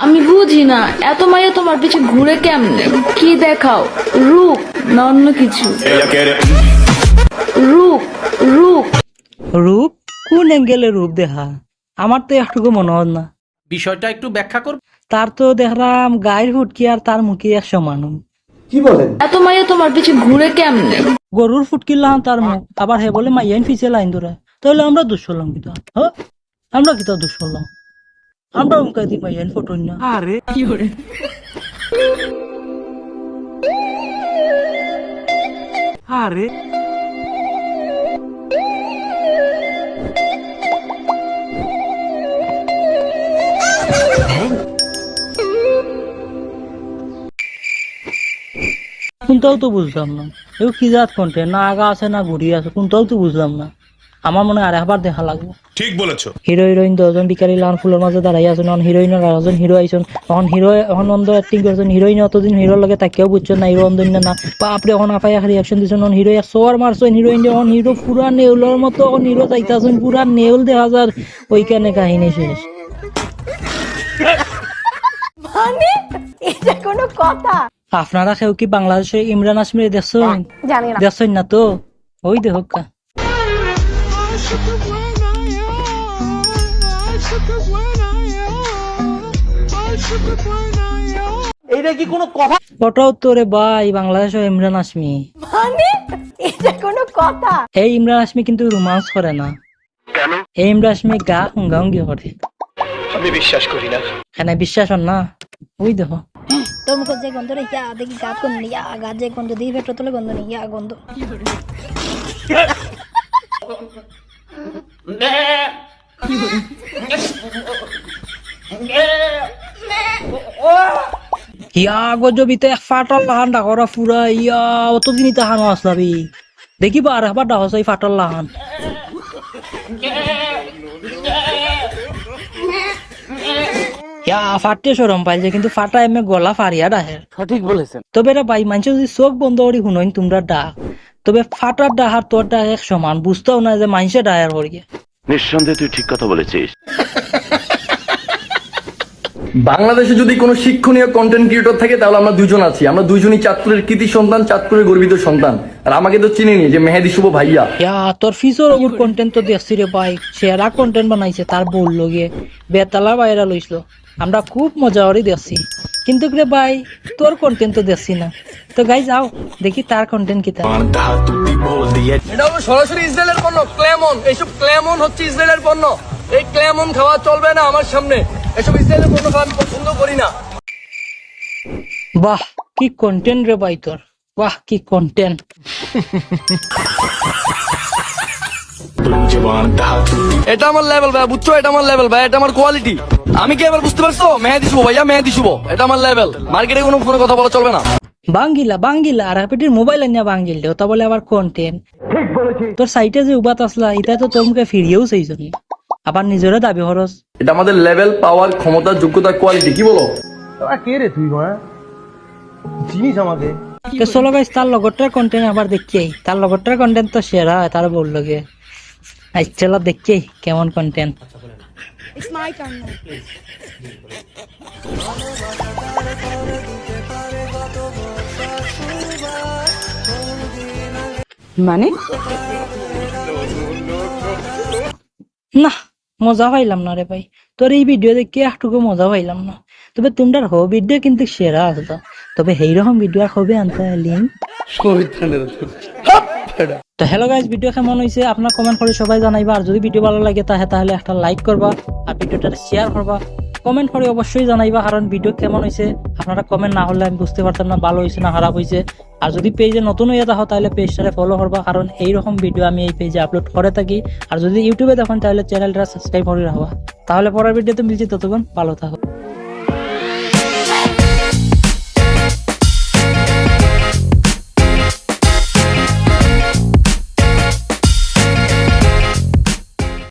আমি বুঝি না এত মায়া তোমার পিছে ঘুরে কেমনে? কি দেখাও, রূপ না অন্য কিছু? রূপ রূপ রূপ কোন অ্যাঙ্গেলে রূপ দেখা? আমার তো একটুকু মনে হয় না। বিষয়টা একটু ব্যাখ্যা কর। তার তো দেখলাম গায়ের ফুটকি আর তার মুখে এক সমান। এত মায়া তোমার পিছে ঘুরে কেমনে? গরুর ফুটকি লাম তার মুখ, আবার হে বলে মাইয়াইন ফিসে লাইন ধরে। তাহলে আমরা দোষ করলাম কিতা? হ্যাঁ, আমরা কিতা দোষ করলাম? আমরা উনকা দি মাইয়াইন ফটো না। আরে আরে কোনটাও তো বুঝলাম না। এও কি জাত কন্টেন্ট, না আগা আছে না ঘুরি আছে, কোনটাও তো বুঝলাম না। আমার মনে হয় আর একবার দেখা লাগবে। ঠিক বলেছো। হিরো হিরোইন 10জন বিকারি লান ফুলের মাঝে দাঁড়াই আছেন, এখন হিরোইনের 8জন হিরো আইছেন, এখন হিরো এখন অন্ধ অ্যাক্টিং করছেন। হিরোইন অতদিন হিরোর লগে তাকেও বুঝছেন না হিরো অন্ধন্য না। বাপরে এখন আপাই রিয়াকশন দিচ্ছেন, এখন হিরো এক সোয়ার মারছেন হিরোইন, এখন হিরো পুরা নেউলের মতো, এখন হিরো চাইতেছেন পুরা নেউল দেখা যার। ওইখানে কাহিনী শেষ। মানে এটা কোনো কথা? আপনারা কেউ কি বাংলাদেশে ইমরান হাশমির দেখছেন? জানি না। দেখছেন না তো? ওই দেখো কা। এইটা কি কোনো কথা? ওটাও তো রে ভাই বাংলাদেশে ইমরান হাশমি। মানে এটা কোনো কথা? এই ইমরান হাশমি কিন্তু রোমান্স করে না। কেন? এই ইমরান হাশমি গা হুঙ্গাহুঙ্গি করে। আমি বিশ্বাস করি না। এখানে বিশ্বাস হন না? ওই দেখো। তোর মুখে যে গন্ধ রে ইয়া দেখি গাত কোন ইয়া গাত যে গন্ধ দিই পেট্রো তোলে গন্ধ নেই ইয়া গন্ধ। ইয়া গজবিতে ফাটল লাহান ডাকরা পুরা ইয়া অতদিনই তাহানো আসলাবি দেখিবা আর আবার ডাকস এই ফাটল লাহান। ইয়া ফাটতে সরম পাইছে কিন্তু ফাটা এমে গলা ফারিয়া ডাহের। সঠিক বলেছেন। তবে রে ভাই মানুষ যদি চোখ বন্ধ করি শুনইন তোমরা ডাক, তবে ফাটার ডাক আর তোর ডাক এক সমান, বুঝতেও না যে মানুষে ডায়ার করিয়ে। নিঃসন্দেহে তুই ঠিক কথা বলেছিস। বাংলাদেশে যদি কোনো শিক্ষণীয় কন্টেন্ট ক্রিয়েটর থাকে তাহলে আমরা দুজন আছি। আমরা দুজনই চাঁদপুরের কৃতি সন্তান, চাঁদপুরের গর্বিত সন্তান। আর আমাকে তো চিনিনি যে মেহেদি শুভ ভাইয়া। ইয়া তোর ফিসর ওগুর কন্টেন্ট তো দেখছি রে ভাই, সেরা কন্টেন্ট বানাইছে তার বউর লগে বেতালা বাইরা লইছিল, আমরা খুব মজা করে দেখছি। কিন্তু রে ভাই তোর কন্টেন্ট তো দেখছি না। তো গাই যাও দেখি তার কন্টেন্ট কি। এটা হলো সরাসরি ইসরায়েলের পণ্য ক্লেমন। এইসব ক্লেমন হচ্ছে ইসরায়েলের পণ্য। এই ক্লেমন খাওয়া চলবে না আমার সামনে। এসব ইসরায়েলের পণ্য খাওয়া আমি পছন্দ করি না। বাহ কি কন্টেন্ট রে ভাই তোর, বাহ কি কন্টেন্ট। এটা আমার লেভেল ভাই, বুঝছো? এটা আমার লেভেল ভাই, এটা আমার কোয়ালিটি। আমি কি এবার বুঝতে পারছো? মেহেদি শুভ ভাইয়া, মেহেদি শুভ, এটা আমার লেভেল। মার্কেটে কোনো ফোনে কথা বলা চলবে না। বাঙ্গিলা বাঙ্গিলা আর পেটির মোবাইল আনিয়া বাঙ্গিল দে, ওটা বলে আবার কন্টেন্ট। তোর সাইটে যে উবাত আসলা এটা তো তোর মুখে ফিরিয়েও চাইছন, আবার নিজেরও দাবি খরচ। এটা আমাদের লেভেল, পাওয়ার, ক্ষমতা, যোগ্যতা, কোয়ালিটি। কি বলো? কে রে তুই চিনিস আমাকে? তো চলো গাইস তার লগরটার কন্টেন্ট আবার দেখি, তার লগরটার কন্টেন্ট তো সেরা হয় তার বললো গে। চলো দেখি কেমন কন্টেন্ট। মানে না মজা পাইলাম না রে ভাই, তোর এই ভিডিও দেখে একটুকু মজা পাইলাম না। তবে তোমরা হো ভিডিও কিন্তু সেরা আসতো, তবে এইরকম ভিডিও আর হবে আনতে লিঙ্ক। তো হ্যালো গাইস, ভিডিও কেমন হয়েছে আপনার কমেন্ট করে সবাই জানাইবা। আর যদি ভিডিও ভালো লাগে তাহলে একটা লাইক করবা আর ভিডিওটা শেয়ার করবা। কমেন্ট করে অবশ্যই জানাইবা, কারণ ভিডিও কেমন হয়েছে আপনারা কমেন্ট না হলে আমি বুঝতে পারতাম না ভালো হয়েছে না খারাপ হয়েছে। আর যদি পেজে নতুন হয়ে থাকো তাহলে পেজটারে ফলো করবা, কারণ এইরকম ভিডিও আমি এই পেজে আপলোড করে থাকি। আর যদি ইউটিউবে দেখেন তাহলে চ্যানেলটা সাবস্ক্রাইব করে রাখবা। তাহলে পরের ভিডিওতে মিলছি, ততক্ষণ ভালো থাকো।